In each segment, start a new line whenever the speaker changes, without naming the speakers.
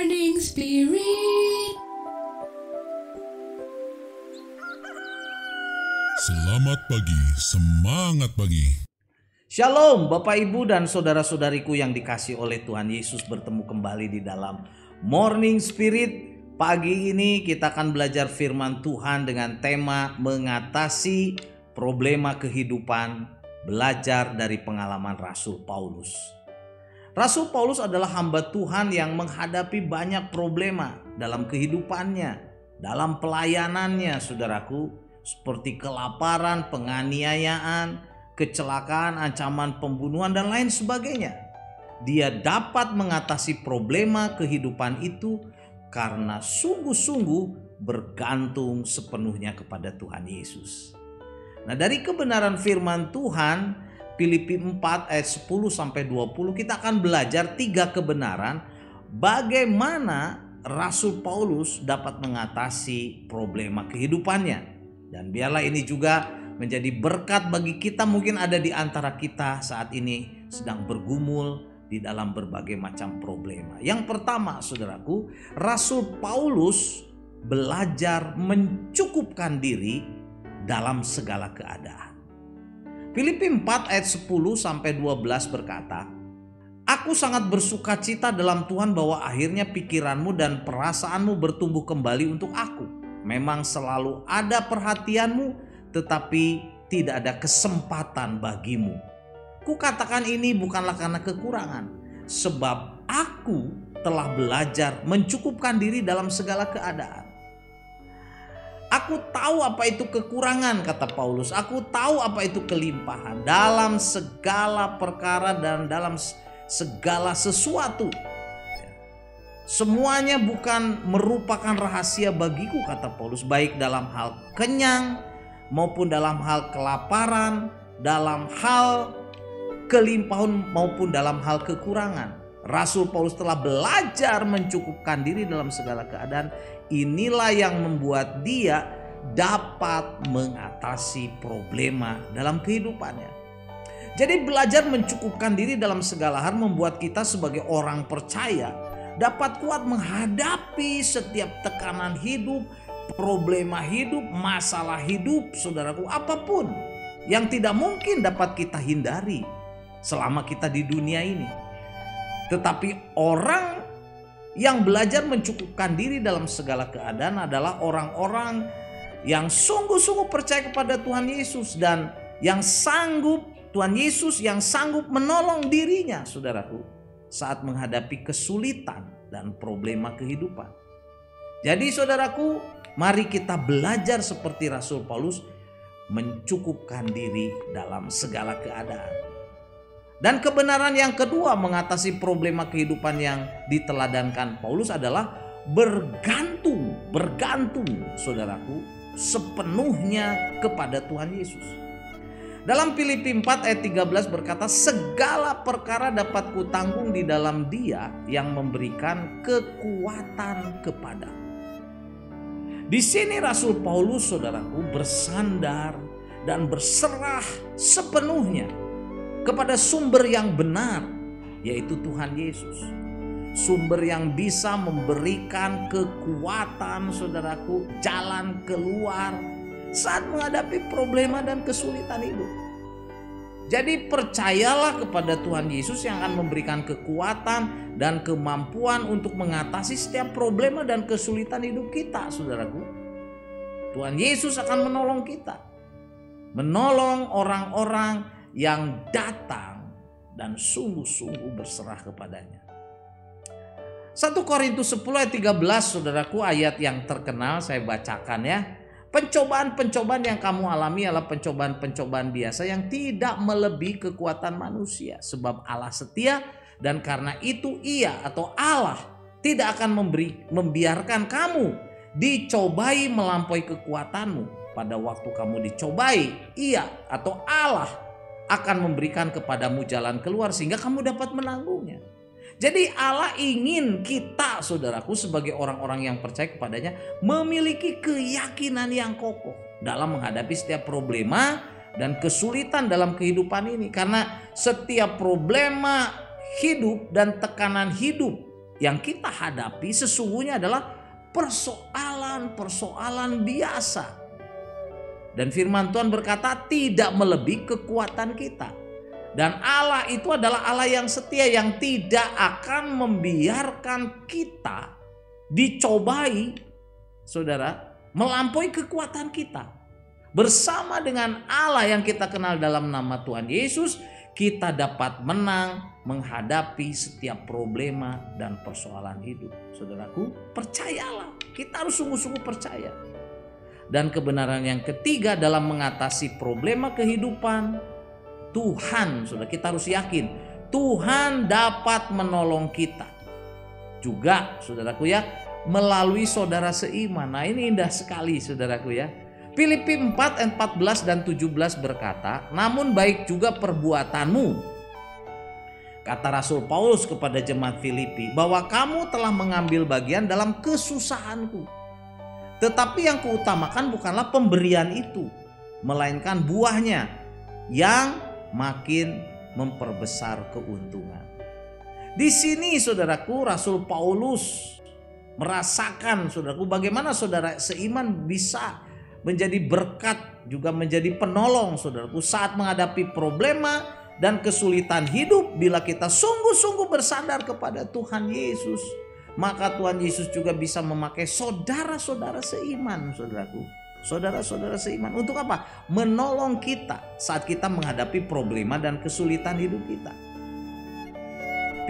Morning Spirit.
Selamat pagi, semangat pagi.
Shalom Bapak Ibu dan saudara-saudariku yang dikasih oleh Tuhan Yesus, bertemu kembali di dalam Morning Spirit. Pagi ini kita akan belajar firman Tuhan dengan tema mengatasi problema kehidupan, belajar dari pengalaman Rasul Paulus. Rasul Paulus adalah hamba Tuhan yang menghadapi banyak problema dalam kehidupannya, dalam pelayanannya, saudaraku, seperti kelaparan, penganiayaan, kecelakaan, ancaman pembunuhan, dan lain sebagainya. Dia dapat mengatasi problema kehidupan itu karena sungguh-sungguh bergantung sepenuhnya kepada Tuhan Yesus. Nah, dari kebenaran firman Tuhan, Filipi 4 ayat 10-20, kita akan belajar 3 kebenaran bagaimana Rasul Paulus dapat mengatasi problema kehidupannya. Dan biarlah ini juga menjadi berkat bagi kita. Mungkin ada di antara kita saat ini sedang bergumul di dalam berbagai macam problema. Yang pertama, saudaraku, Rasul Paulus belajar mencukupkan diri dalam segala keadaan. Filipi 4 ayat 10-12 berkata, "Aku sangat bersuka cita dalam Tuhan bahwa akhirnya pikiranmu dan perasaanmu bertumbuh kembali untuk aku. Memang selalu ada perhatianmu, tetapi tidak ada kesempatan bagimu. Kukatakan ini bukanlah karena kekurangan, sebab aku telah belajar mencukupkan diri dalam segala keadaan. Aku tahu apa itu kekurangan," kata Paulus. "Aku tahu apa itu kelimpahan dalam segala perkara dan dalam segala sesuatu. Semuanya bukan merupakan rahasia bagiku," kata Paulus, "baik dalam hal kenyang maupun dalam hal kelaparan, dalam hal kelimpahan maupun dalam hal kekurangan." Rasul Paulus telah belajar mencukupkan diri dalam segala keadaan. Inilah yang membuat dia dapat mengatasi problema dalam kehidupannya. Jadi belajar mencukupkan diri dalam segala hal membuat kita sebagai orang percaya dapat kuat menghadapi setiap tekanan hidup, problema hidup, masalah hidup, saudaraku, apapun yang tidak mungkin dapat kita hindari selama kita di dunia ini. Tetapi orang yang belajar mencukupkan diri dalam segala keadaan adalah orang-orang yang sungguh-sungguh percaya kepada Tuhan Yesus dan yang sanggup, Tuhan Yesus yang sanggup menolong dirinya, saudaraku, saat menghadapi kesulitan dan problema kehidupan. Jadi saudaraku, mari kita belajar seperti Rasul Paulus mencukupkan diri dalam segala keadaan. Dan kebenaran yang kedua mengatasi problema kehidupan yang diteladankan Paulus adalah bergantung, saudaraku, sepenuhnya kepada Tuhan Yesus. Dalam Filipi 4 ayat 13 berkata, "Segala perkara dapat kutanggung di dalam Dia yang memberikan kekuatan kepadaku." Di sini Rasul Paulus, saudaraku, bersandar dan berserah sepenuhnya kepada sumber yang benar, yaitu Tuhan Yesus. Sumber yang bisa memberikan kekuatan, saudaraku, jalan keluar saat menghadapi problema dan kesulitan hidup. Jadi percayalah kepada Tuhan Yesus yang akan memberikan kekuatan dan kemampuan untuk mengatasi setiap problema dan kesulitan hidup kita, saudaraku. Tuhan Yesus akan menolong kita, menolong orang-orang yang datang dan sungguh-sungguh berserah kepadanya. 1 Korintus 10 ayat 13, saudaraku, ayat yang terkenal, saya bacakan ya. "Pencobaan-pencobaan yang kamu alami adalah pencobaan-pencobaan biasa yang tidak melebihi kekuatan manusia. Sebab Allah setia dan karena itu Ia atau Allah tidak akan membiarkan kamu dicobai melampaui kekuatanmu. Pada waktu kamu dicobai, Ia atau Allah akan memberikan kepadamu jalan keluar sehingga kamu dapat menanggungnya." Jadi Allah ingin kita, saudaraku, sebagai orang-orang yang percaya kepadanya memiliki keyakinan yang kokoh dalam menghadapi setiap problema dan kesulitan dalam kehidupan ini. Karena setiap problema hidup dan tekanan hidup yang kita hadapi sesungguhnya adalah persoalan-persoalan biasa. Dan firman Tuhan berkata tidak melebihi kekuatan kita. Dan Allah itu adalah Allah yang setia, yang tidak akan membiarkan kita dicobai, saudara, melampaui kekuatan kita. Bersama dengan Allah yang kita kenal dalam nama Tuhan Yesus, kita dapat menang menghadapi setiap problema dan persoalan hidup. Saudaraku, percayalah, kita harus sungguh-sungguh percaya. Dan kebenaran yang ketiga dalam mengatasi problema kehidupan, Tuhan, saudara, kita harus yakin Tuhan dapat menolong kita juga, saudaraku ya, melalui saudara seiman. Nah, ini indah sekali, saudaraku ya. Filipi 4 ayat 14 dan 17 berkata, namun baik juga perbuatanmu, kata Rasul Paulus kepada jemaat Filipi, bahwa kamu telah mengambil bagian dalam kesusahanku. Tetapi yang kuutamakan bukanlah pemberian itu, melainkan buahnya yang makin memperbesar keuntungan. Di sini, saudaraku, Rasul Paulus merasakan, saudaraku, bagaimana saudara seiman bisa menjadi berkat, juga menjadi penolong, saudaraku, saat menghadapi problema dan kesulitan hidup. Bila kita sungguh-sungguh bersandar kepada Tuhan Yesus, maka Tuhan Yesus juga bisa memakai saudara-saudara seiman, saudaraku. Saudara-saudara seiman untuk apa? Menolong kita saat kita menghadapi problema dan kesulitan hidup kita.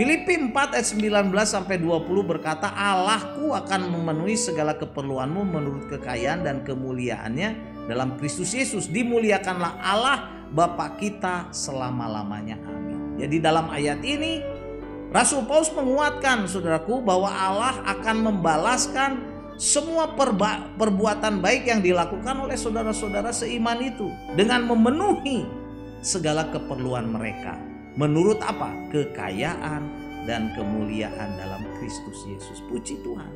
Filipi 4 ayat 19 sampai 20 berkata, Allahku akan memenuhi segala keperluanmu menurut kekayaan dan kemuliaannya dalam Kristus Yesus. Dimuliakanlah Allah Bapa kita selama-lamanya. Amin. Jadi dalam ayat ini Rasul Paulus menguatkan, saudaraku, bahwa Allah akan membalaskan semua perbuatan baik yang dilakukan oleh saudara-saudara seiman itu dengan memenuhi segala keperluan mereka menurut apa? Kekayaan dan kemuliaan dalam Kristus Yesus. Puji Tuhan.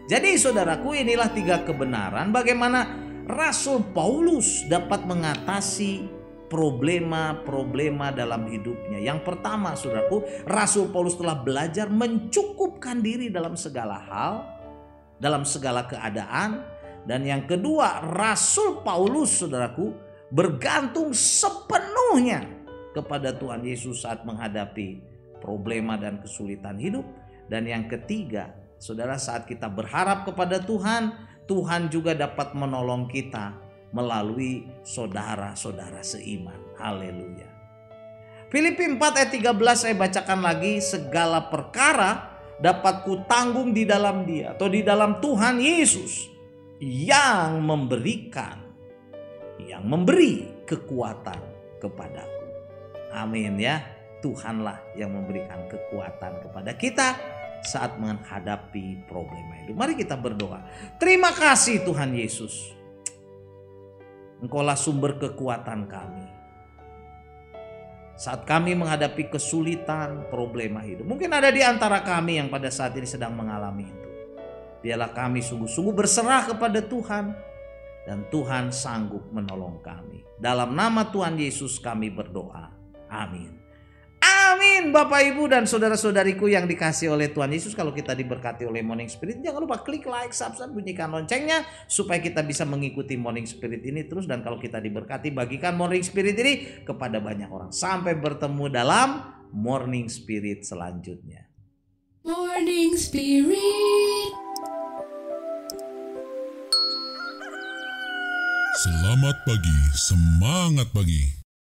Jadi saudaraku, inilah 3 kebenaran bagaimana Rasul Paulus dapat mengatasi problema-problema dalam hidupnya. Yang pertama, saudaraku, Rasul Paulus telah belajar mencukupkan diri dalam segala hal, dalam segala keadaan. Dan yang kedua, Rasul Paulus, saudaraku, bergantung sepenuhnya kepada Tuhan Yesus saat menghadapi problema dan kesulitan hidup. Dan yang ketiga, saudara, saat kita berharap kepada Tuhan, Tuhan juga dapat menolong kita melalui saudara-saudara seiman. Haleluya. Filipi 4 ayat 13 saya bacakan lagi, segala perkara dapat kutanggung di dalam Dia atau di dalam Tuhan Yesus yang memberi kekuatan kepadaku. Amin ya. Tuhanlah yang memberikan kekuatan kepada kita saat menghadapi problema itu. Mari kita berdoa. Terima kasih Tuhan Yesus. Engkaulah sumber kekuatan kami saat kami menghadapi kesulitan, problema hidup. Mungkin ada di antara kami yang pada saat ini sedang mengalami itu. Biarlah kami sungguh-sungguh berserah kepada Tuhan, dan Tuhan sanggup menolong kami. Dalam nama Tuhan Yesus kami berdoa. Amin. Amin. Bapak, Ibu, dan saudara-saudariku yang dikasihi oleh Tuhan Yesus, kalau kita diberkati oleh Morning Spirit, jangan lupa klik like, subscribe, bunyikan loncengnya supaya kita bisa mengikuti Morning Spirit ini terus. Dan kalau kita diberkati, bagikan Morning Spirit ini kepada banyak orang. Sampai bertemu dalam Morning Spirit selanjutnya.
Morning Spirit.
Selamat pagi, semangat pagi.